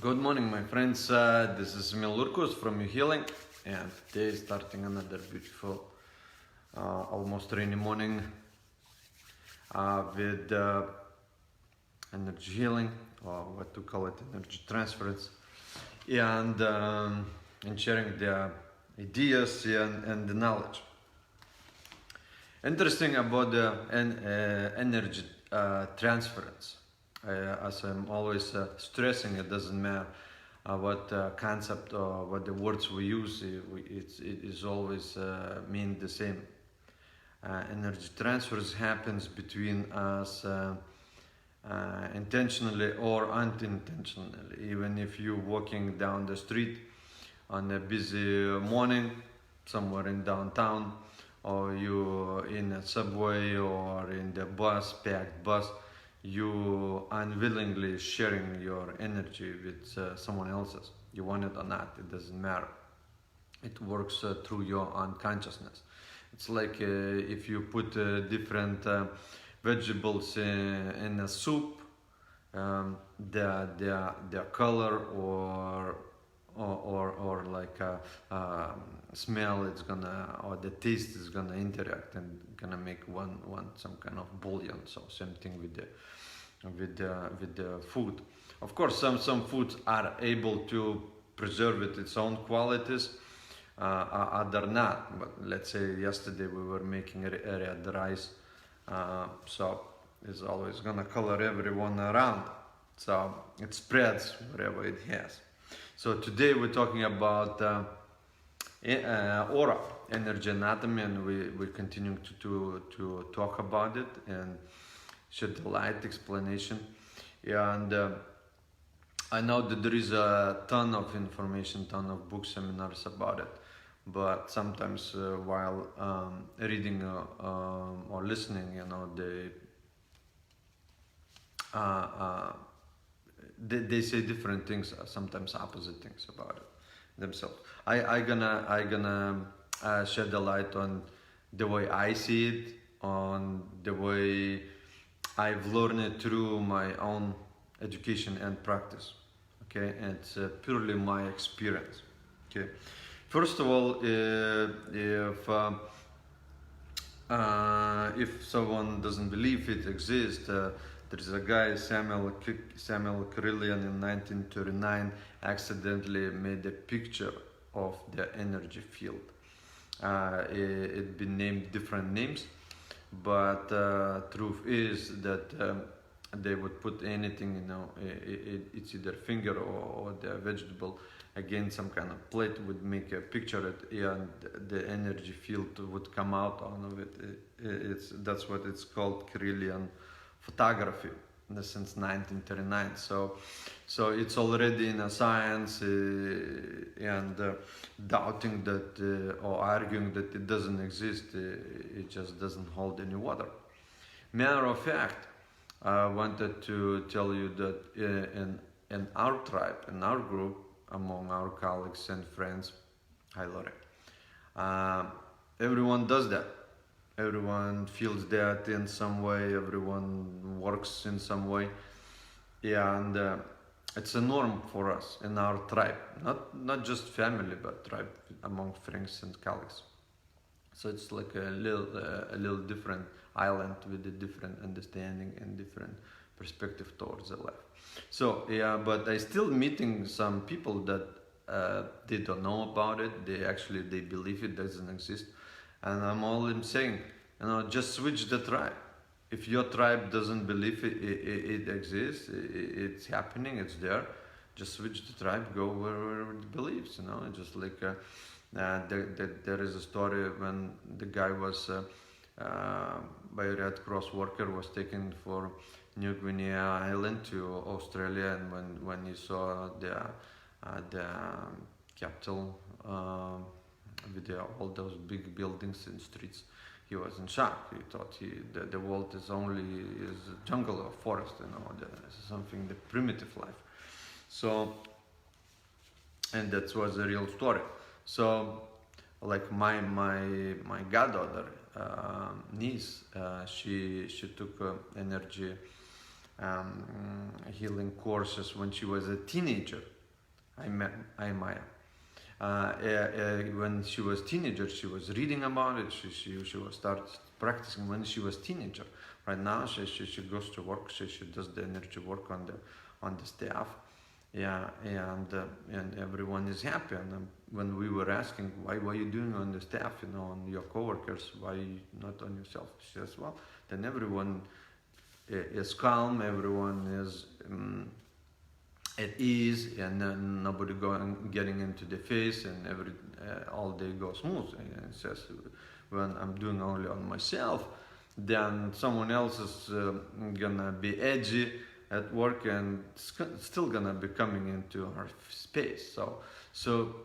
Good morning, my friends. This is Emil Lurkus from New Healing, and today is starting another beautiful, almost rainy morning with energy healing, or what to call it, energy transference, and sharing the ideas and the knowledge. Interesting about the energy transference. As I'm always stressing, it doesn't matter what concept or what the words we use, it is always mean the same. Energy transfers happens between us intentionally or unintentionally. Even if you're walking down the street on a busy morning somewhere in downtown, or you in a subway or in the bus, packed bus, you unwillingly sharing your energy with someone else's. You want it or not, it doesn't matter. It works through your unconsciousness. It's like if you put different vegetables in a soup, their color or like smell it's gonna, or the taste is gonna interact and gonna make one some kind of bouillon. So same thing with the food. Of course, some foods are able to preserve its own qualities, other not. But let's say yesterday we were making red rice, so it's always gonna color everyone around, so it spreads wherever it has. So today we're talking about aura, energy anatomy, and we continue to talk about it and shed the light explanation. And I know that there is a ton of information, ton of book seminars about it, but sometimes while reading or listening, they say different things, sometimes opposite things about it themselves. I gonna shed the light on the way I see it, on the way I've learned it through my own education and practice. Okay, and it's purely my experience. Okay, first of all, if someone doesn't believe it exists, there's a guy, Samuel Carillion, in 1939 accidentally made a picture of the energy field. It been named different names, but truth is that they would put anything, it's either finger or the vegetable against some kind of plate, would make a picture it, and the energy field would come out of it. That's what it's called, Carillion photography, since 1939. So it's already in a science, and doubting that or arguing that it doesn't exist, it just doesn't hold any water. Matter of fact, I wanted to tell you that in our tribe, in our group, among our colleagues and friends, hi Lore, everyone does that. Everyone feels that in some way, everyone works in some way, and it's a norm for us in our tribe, not just family, but tribe among friends and colleagues. So it's like a little different island with a different understanding and different perspective towards the life. So yeah, but I still meeting some people that they don't know about it. They believe it doesn't exist, and I'm saying, just switch the tribe. If your tribe doesn't believe it exists, it's happening, it's there, just switch the tribe, go where it believes. Just like there is a story when the guy was by a Red Cross worker was taken for New Guinea Island to Australia, and when he saw the capital with all those big buildings and streets, he was in shock. He thought the world is a jungle or forest, something, the primitive life. So, and that was a real story. So, like my goddaughter, niece, she took energy healing courses when she was a teenager. I met Maya. When she was teenager, she was reading about it. She was start practicing when she was teenager. Right now, she goes to work. She does the energy work on the staff. Yeah, and everyone is happy. And when we were asking why you doing on the staff, on your coworkers, why not on yourself? She says, well, then everyone is calm. Everyone is at ease, and nobody getting into the face, and all day goes smooth. And it says, when I'm doing only on myself, then someone else is gonna be edgy at work and still gonna be coming into her space. So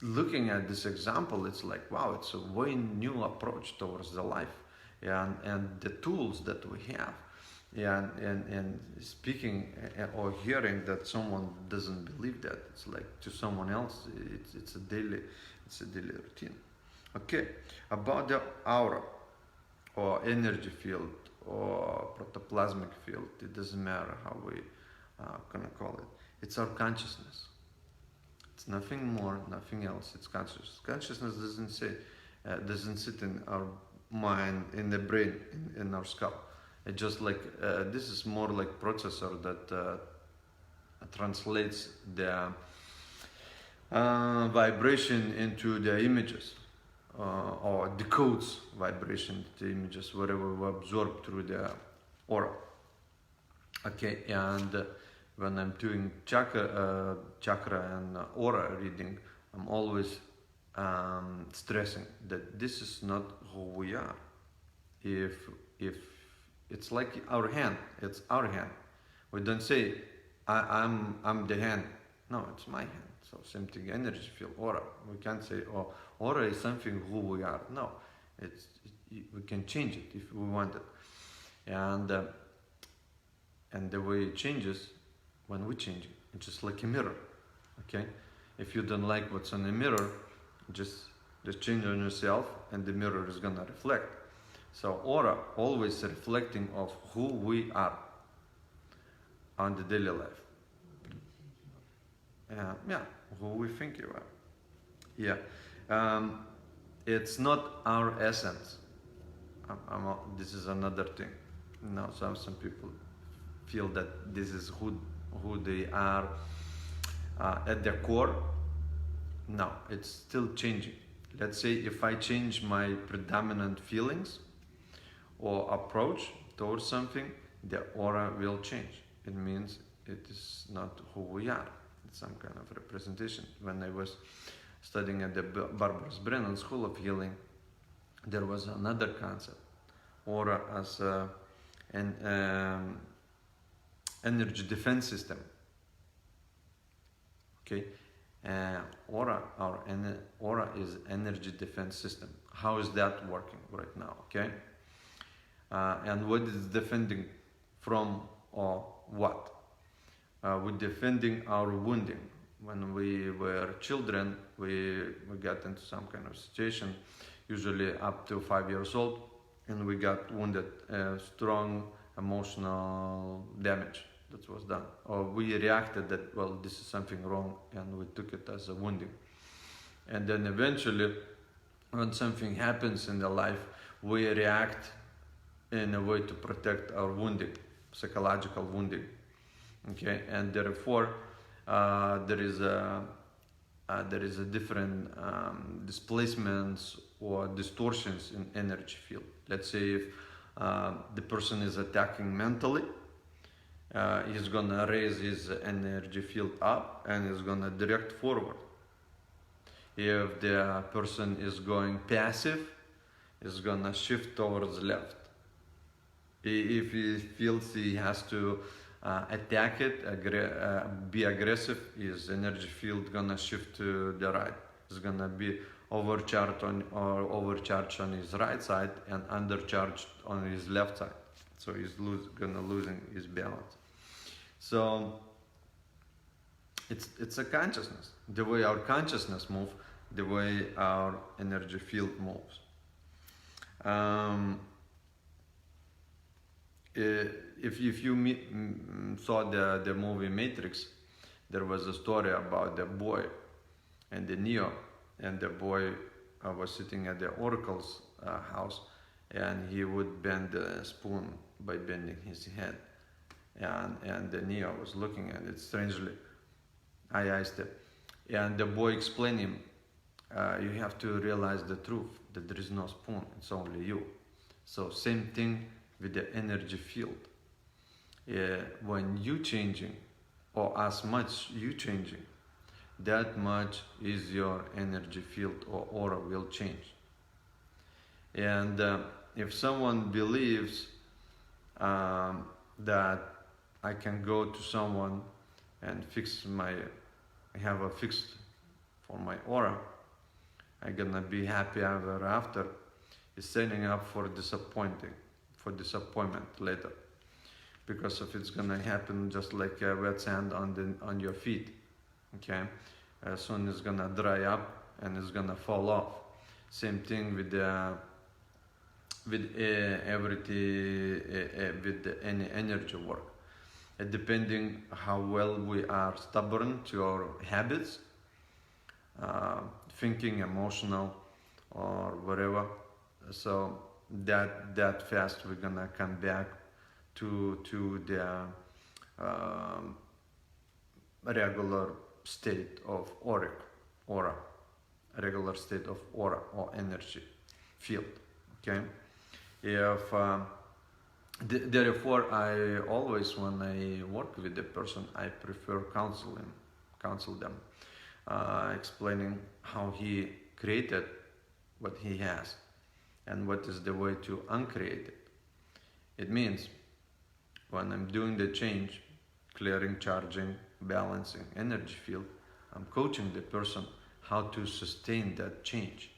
looking at this example, it's like, wow, it's a way new approach towards the life, and the tools that we have. And speaking or hearing that someone doesn't believe that, it's like to someone else, it's a daily routine. Okay, about the aura or energy field or protoplasmic field, it doesn't matter how we gonna call it. It's our consciousness. It's nothing more, nothing else. It's consciousness. Consciousness doesn't sit in our mind, in the brain, in our skull. It just like this is more like processor that translates the vibration into the images, or decodes vibration to images, whatever we absorb through the aura. Okay, and when I'm doing chakra and aura reading, I'm always stressing that this is not who we are. If it's like our hand, it's our hand. We don't say I'm the hand. No, it's my hand. So same thing, energy field, aura. We can't say, oh, aura is something who we are. No, we can change it if we want it. And the way it changes when we change it. It's just like a mirror. Okay? If you don't like what's on the mirror, just change on yourself, and the mirror is gonna reflect. So aura always reflecting of who we are on the daily life. Who we think you are. Yeah, it's not our essence. This is another thing. Now, some people feel that this is who they are at their core. No, it's still changing. Let's say if I change my predominant feelings or approach towards something, the aura will change. It means it is not who we are. It's some kind of representation. When I was studying at the Barbara Brennan School of Healing, there was another concept, aura as an energy defense system. Okay, aura is energy defense system. How is that working right now? Okay, and what is defending from or what? We're defending our wounding. When we were children, we got into some kind of situation, usually up to 5 years old, and we got wounded, strong emotional damage that was done. Or we reacted that, well, this is something wrong, and we took it as a wounding. And then eventually, when something happens in the life, we react in a way to protect our wounding, psychological wounding. Okay, and therefore there is a different displacements or distortions in energy field. Let's say if the person is attacking mentally, he's gonna raise his energy field up and is gonna direct forward. If the person is going passive, is gonna shift towards left. If he feels he has to attack it, be aggressive, his energy field gonna shift to the right. It's gonna be overcharged on his right side and undercharged on his left side. So he's losing his balance. So it's a consciousness. The way our consciousness moves, the way our energy field moves. if you saw the movie Matrix, there was a story about the boy and the Neo, and the boy was sitting at the Oracle's house, and he would bend the spoon by bending his head, and the Neo was looking at it strangely. I asked it, and the boy explained him, you have to realize the truth that there is no spoon, it's only you. So same thing with the energy field. When you changing, or as much you changing, that much is your energy field or aura will change. And if someone believes that I can go to someone and have a fix for my aura, I'm gonna be happy ever after, is setting up for disappointment later, because if it's gonna happen just like wet sand on your feet, okay, soon it's gonna dry up and it's gonna fall off. Same thing with everything, with any energy work. Depending how well we are stubborn to our habits, thinking, emotional, or whatever, so that fast we're gonna come back to the regular state of aura, regular state of aura or energy field. Okay, if therefore I always, when I work with the person, I prefer counsel them, explaining how he created what he has and what is the way to uncreate it. It means when I'm doing the change, clearing, charging, balancing energy field, I'm coaching the person how to sustain that change.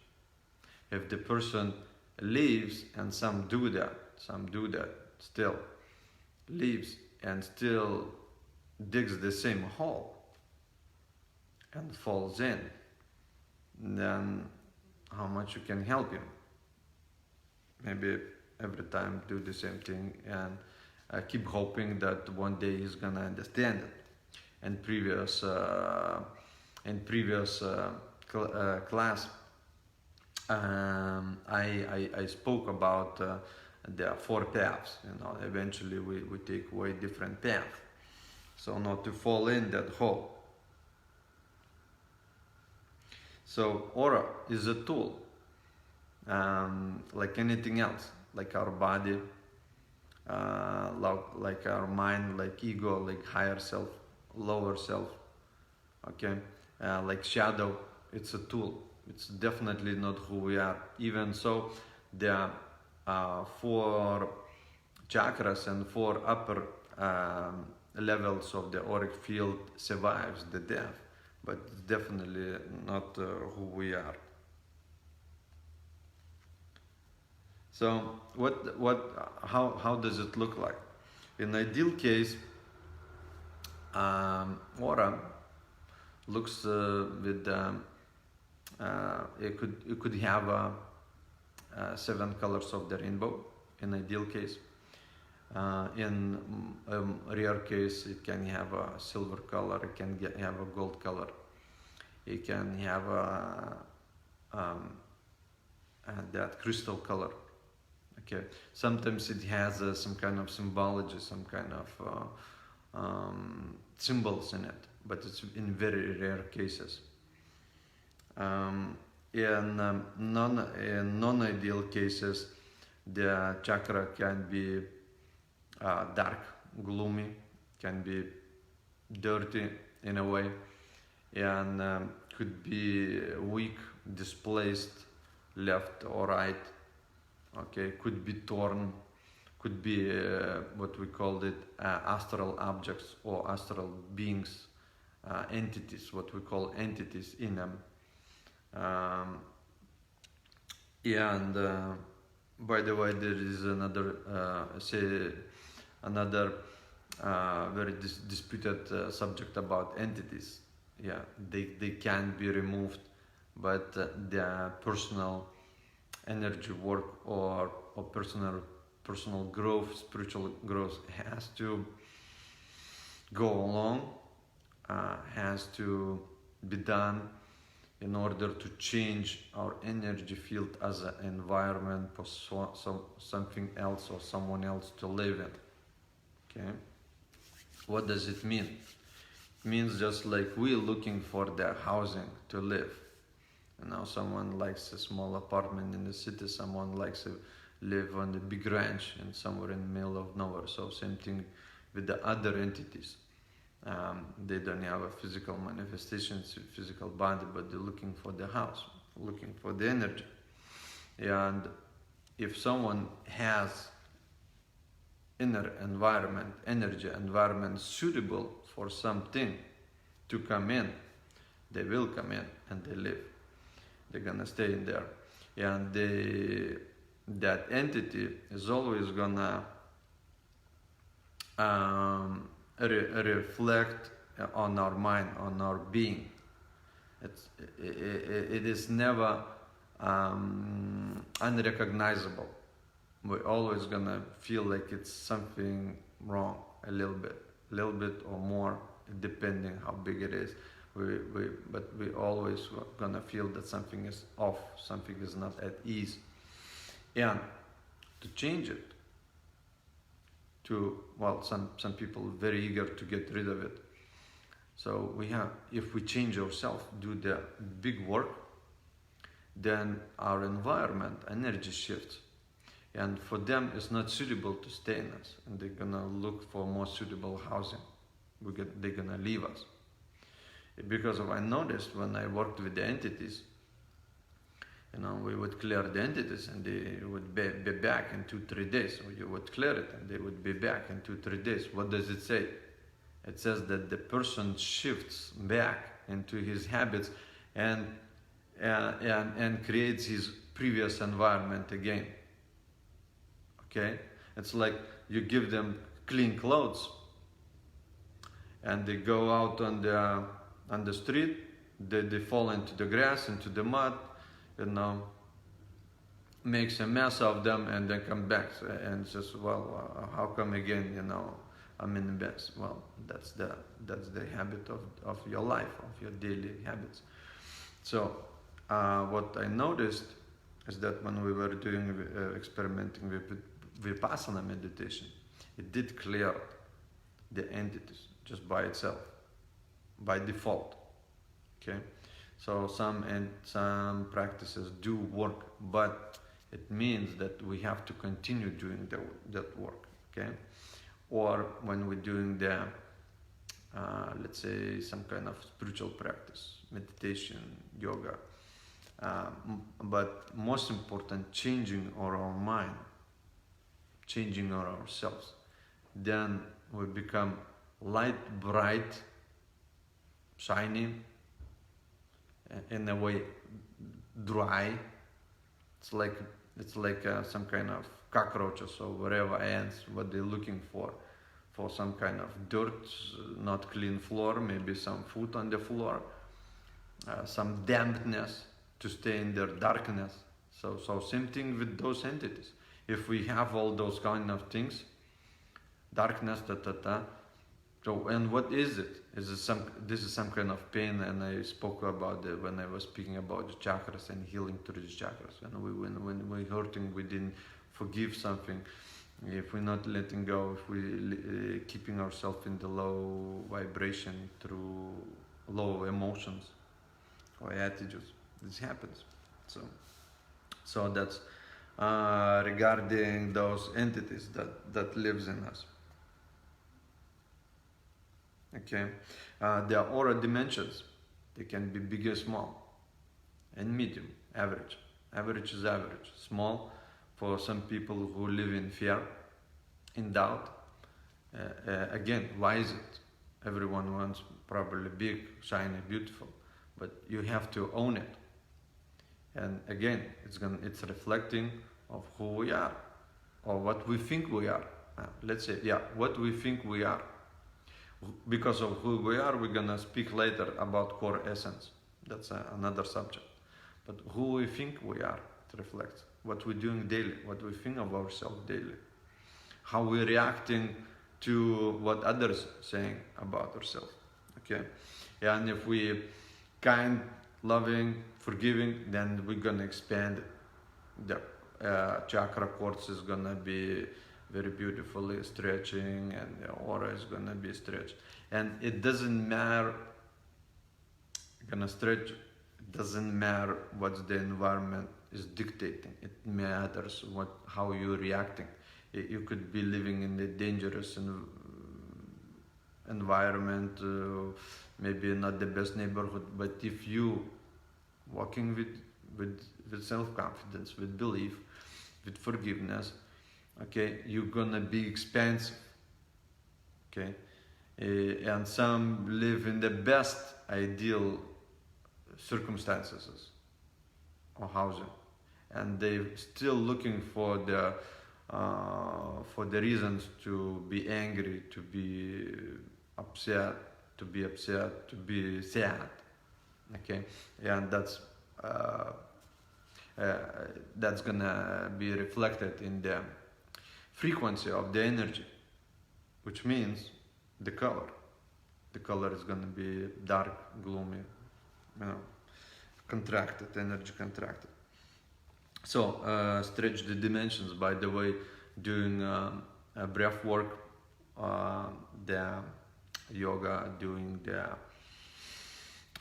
If the person leaves, and some do that still, leaves and still digs the same hole and falls in, then how much you can help him? Maybe every time do the same thing and keep hoping that one day he's gonna understand it. In previous class, I spoke about the four paths. Eventually we take away different paths, so not to fall in that hole. So aura is a tool, like anything else, like our body, like our mind, like ego, like higher self, lower self. Okay, like shadow, it's a tool. It's definitely not who we are. Even so, the four chakras and four upper levels of the auric field survives the death, but it's definitely not who we are. So how does it look like? In ideal case, aura looks with it could have 7 colors of the rainbow in ideal case. In rare case, it can have a silver color, it can have a gold color, it can have that crystal color. Okay, sometimes it has some kind of symbology, some kind of symbols in it, but it's in very rare cases. In non-ideal cases, the chakra can be dark, gloomy, can be dirty in a way, and could be weak, displaced, left or right. Okay, could be torn, could be what we called it astral objects or astral beings, entities, what we call entities in them. And by the way, there is another very disputed subject about entities. Yeah, they can be removed, but their personal energy work or personal personal growth, spiritual growth has to go along, has to be done in order to change our energy field as an environment for something else or someone else to live in. Okay, what does it mean? It means just like we're looking for the housing to live. Someone likes a small apartment in the city, someone likes to live on the big ranch and somewhere in the middle of nowhere. So same thing with the other entities. They don't have a physical manifestations, physical body, but they're looking for the house, looking for the energy. And if someone has inner environment, energy environment suitable for something to come in, they will come in and they live. They're gonna stay in there. And that entity is always gonna reflect on our mind, on our being. It is never unrecognizable. We're always gonna feel like it's something wrong, a little bit or more, depending how big it is. But we always gonna feel that something is off, something is not at ease. And to change it, some people are very eager to get rid of it. So if we change ourselves, do the big work, then our environment, energy shifts. And for them, it's not suitable to stay in us, and they're gonna look for more suitable housing. They're gonna leave us. Because I noticed when I worked with the entities, we would clear the entities and they would be back in 2-3 days. Or you would clear it and they would be back in 2-3 days. What does it say? It says that the person shifts back into his habits and creates his previous environment again. Okay? It's like you give them clean clothes and they go out on the street, they fall into the grass, into the mud, makes a mess of them and then come back and says, how come again, I'm in the mess? Well, that's the habit of your life, of your daily habits. So what I noticed is that when we were doing experimenting with Vipassana meditation, it did clear the entities just by itself, by default. Okay, so some practices do work, but it means that we have to continue doing that work. Okay, or when we're doing the let's say some kind of spiritual practice, meditation, yoga, but most important, changing our mind, changing ourselves, then we become light, bright, shiny, in a way dry. It's like some kind of cockroaches or whatever ants, what they're looking for some kind of dirt, not clean floor, maybe some food on the floor, some dampness to stay in their darkness. So same thing with those entities. If we have all those kind of things, darkness, so, and what is it? This is some kind of pain, and I spoke about it when I was speaking about the chakras and healing through the chakras. When we're hurting, we didn't forgive something. If we're not letting go, if we're keeping ourselves in the low vibration through low emotions or attitudes, this happens. So that's regarding those entities that lives in us. Okay, there are aura dimensions. They can be big or small, and medium, average. Average is average. Small for some people who live in fear, in doubt. Again, why is it? Everyone wants probably big, shiny, beautiful, but you have to own it. And again, it's reflecting of who we are, or what we think we are. Let's say, what we think we are. Because of who we are, we're gonna speak later about core essence. That's another subject. But who we think we are, it reflects what we're doing daily, what we think of ourselves daily. how we're reacting to what others saying about ourselves. Okay, and if we kind, loving, forgiving, then we're gonna expand it. The chakra cords is gonna be very beautifully stretching, and the aura is gonna be stretched. And it doesn't matter, gonna stretch. It doesn't matter what the environment is dictating. It matters how you're reacting. You could be living in a dangerous environment, maybe not the best neighborhood, but if you walking with self-confidence, with belief, with forgiveness, okay, you're gonna be expansive, okay. And some live in the best ideal circumstances or housing, and they're still looking for the reasons to be angry, to be upset, to be sad, okay. And that's gonna be reflected in the frequency of the energy, which means the color. The color is gonna be dark, gloomy, contracted, energy contracted. So stretch the dimensions, by the way, doing breath work, the yoga, doing the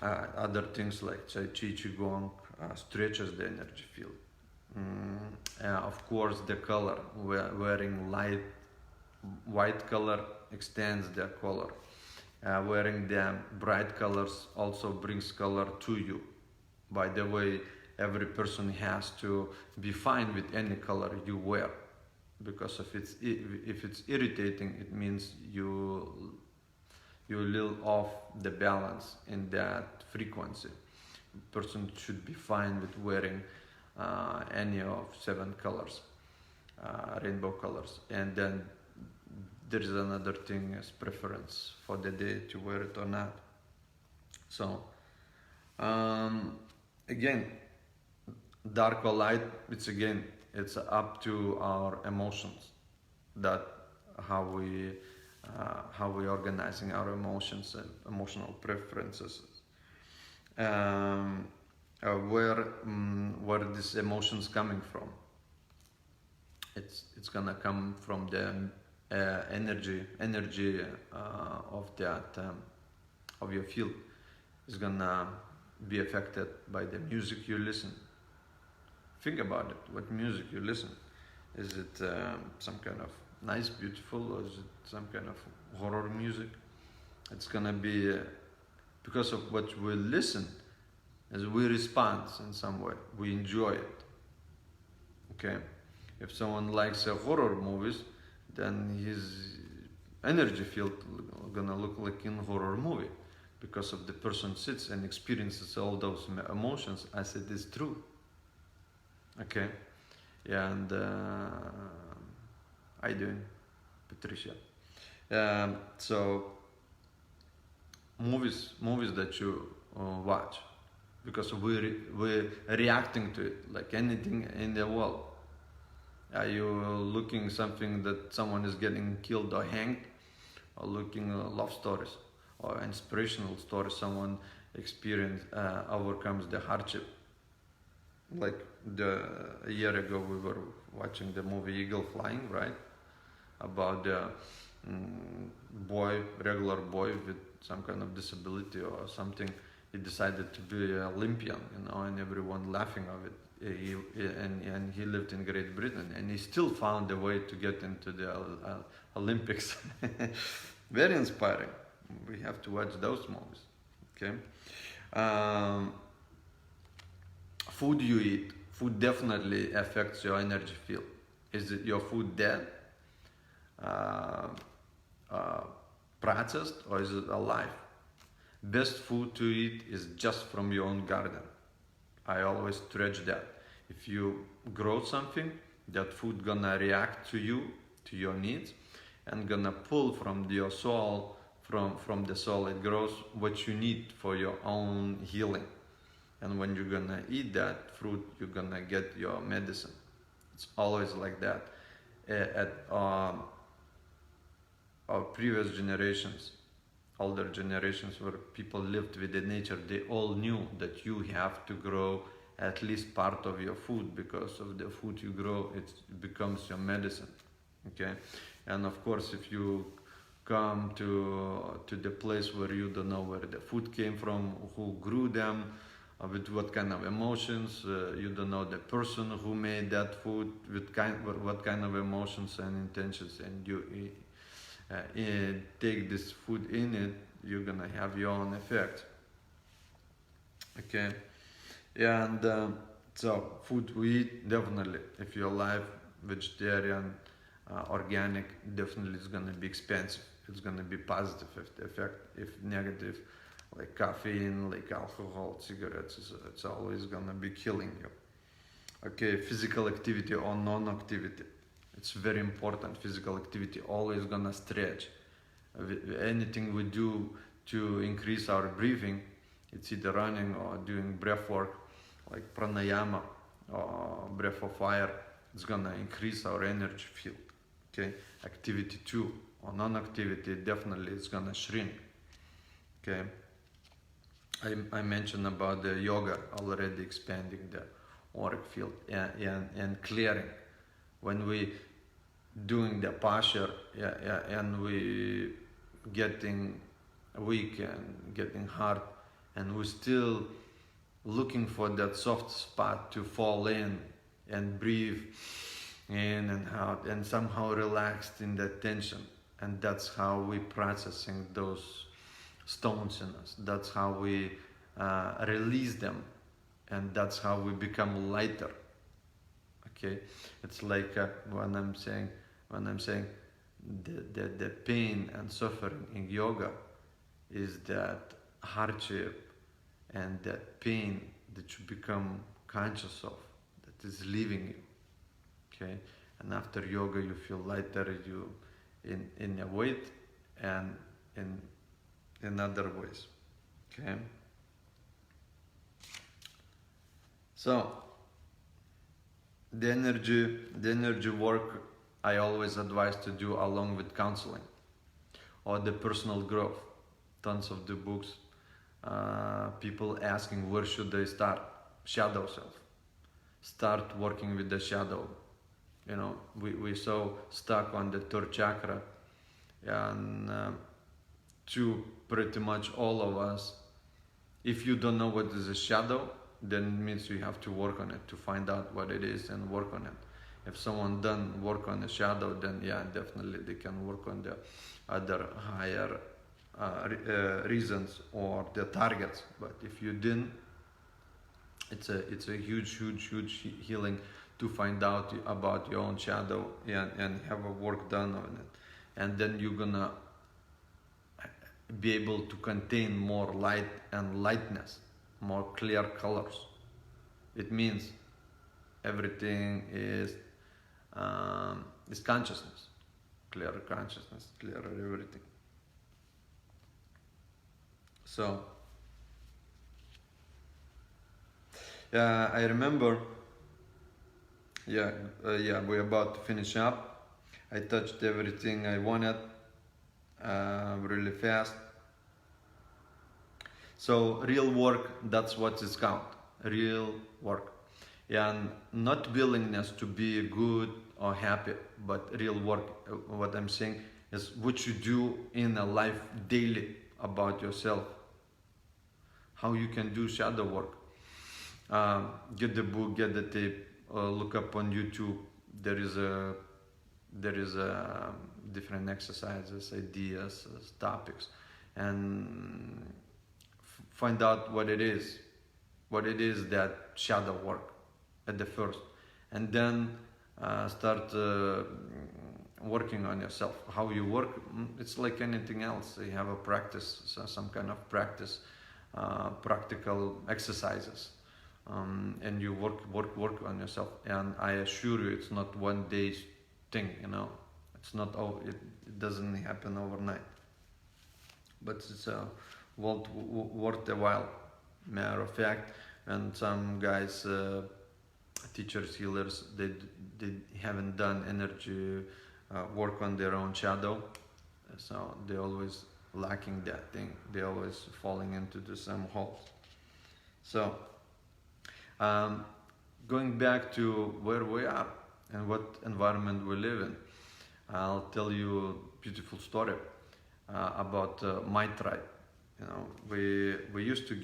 other things like Tai Chi, Qigong, stretches the energy field. Of course, the color, wearing white color extends the color. Wearing the bright colors also brings color to you. By the way, every person has to be fine with any color you wear, because if it's irritating, it means you live off the balance in that frequency. Person should be fine with wearing any of 7 colors, rainbow colors. And then there is another thing as preference for the day to wear it or not. So again, dark or light, it's up to our emotions, that how we organizing our emotions and emotional preferences. Where these emotions coming from? It's gonna come from the energy of that of your field. Is gonna be affected by the music you listen. Think about it. What music you listen? Is it some kind of nice, beautiful, or is it some kind of horror music? It's gonna be because of what we listen, as we respond in some way. We enjoy it. Okay. If someone likes horror movies, then his energy field gonna look like in horror movie, because of the person sits and experiences all those emotions as it is true. Okay, and how you doing, Patricia? So movies that you watch, because we're reacting to it like anything in the world. Are you looking something that someone is getting killed or hanged, or looking love stories or inspirational stories, someone overcomes the hardship? Like a year ago we were watching the movie Eagle Flying, right? About the regular boy with some kind of disability or something. He decided to be an Olympian, and everyone laughing of it. And he lived in Great Britain, and he still found a way to get into the Olympics. Very inspiring. We have to watch those movies. Okay. Food you eat. Food definitely affects your energy field. Is it your food dead, processed, or is it alive? Best food to eat is just from your own garden. I always stretch that. If you grow something, that food gonna react to you, to your needs, and gonna pull from your soul, from the soul it grows what you need for your own healing. And when you're gonna eat that fruit, you're gonna get your medicine. It's always like that. at our previous generations, older generations where people lived with the nature, they all knew that you have to grow at least part of your food, because of the food you grow, it becomes your medicine. Okay, and of course, if you come to the place where you don't know where the food came from, who grew them, with what kind of emotions, you don't know the person who made that food with what kind of emotions and intentions, and you take this food in it, you're gonna have your own effect. Okay, and so food we eat, definitely, if you're alive, vegetarian, organic, definitely it's gonna be expensive. It's gonna be positive effect. If negative, like caffeine, like alcohol, cigarettes, it's always gonna be killing you. Okay, physical activity or non-activity. It's very important. Physical activity always gonna stretch. Anything we do to increase our breathing, it's either running or doing breath work, like pranayama or breath of fire. It's gonna increase our energy field. Okay, activity too or non-activity, definitely it's gonna shrink. Okay, I mentioned about the yoga already, expanding the auric field and clearing. When we doing the posture, and we getting weak and getting hard, and we still looking for that soft spot to fall in and breathe in and out and somehow relaxed in that tension, and that's how we processing those stones in us. That's how we release them, and that's how we become lighter. Okay, it's like when I'm saying the pain and suffering in yoga is that hardship and that pain that you become conscious of, that is leaving you. Okay, and after yoga you feel lighter, you in your weight and in other ways. Okay, so the energy work I always advise to do along with counseling or the personal growth. Tons of the books, people asking where should they start. Shadow self, start working with the shadow. You know, we so stuck on the third chakra, and to pretty much all of us, if you don't know what is a shadow, then it means you have to work on it to find out what it is and work on it. If someone done work on the shadow, then yeah, definitely they can work on the other higher reasons or the targets. But if you didn't, it's a huge healing to find out about your own shadow and have a work done on it, and then you're gonna be able to contain more light and lightness, more clear colors. It means everything is consciousness, clearer consciousness, clearer everything. So I remember, we're about to finish up. I touched everything I wanted really fast. So real work, that's what is count. Real work, and not willingness to be good or happy, but real work. What I'm saying is what you do in a life daily about yourself. How you can do shadow work. Get the book, get the tape, look up on YouTube. There is a different exercises, ideas, topics, and find out what it is that shadow work at the first, and then start working on yourself. How you work, it's like anything else. You have a practice, so some kind of practice, practical exercises, and you work on yourself. And I assure you, it's not one day thing. You know, it's not. It doesn't happen overnight. But it's worth a while. Matter of fact, when some guys teachers, healers, they haven't done energy work on their own shadow, so they always lacking that thing. They always falling into the same holes. So um, going back to where we are and what environment we live in, I'll tell you a beautiful story about my tribe. You know, we used to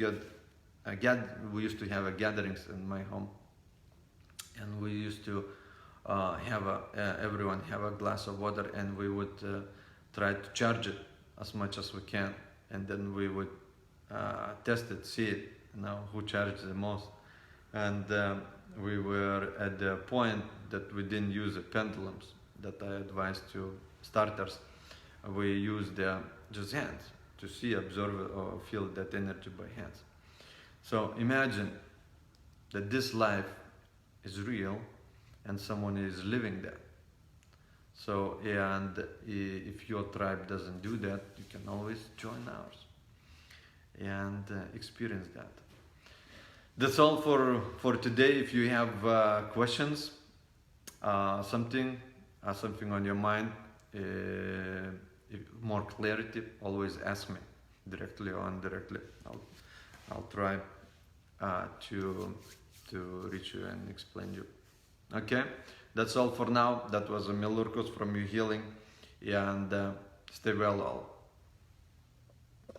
we used to have gatherings in my home, and we used to everyone have a glass of water, and we would try to charge it as much as we can, and then we would test it, see it, who charged the most. And we were at the point that we didn't use the pendulums that I advised to starters. We used just hands to see, observe, or feel that energy by hands. So imagine that this life is real and someone is living that. So, and if your tribe doesn't do that, you can always join ours and experience that. That's all for today. If you have questions, something on your mind, more clarity, always ask me directly or indirectly. I'll try to reach you and explain you. Okay, that's all for now. That was Emil Lurkos from You Healing, and stay well all.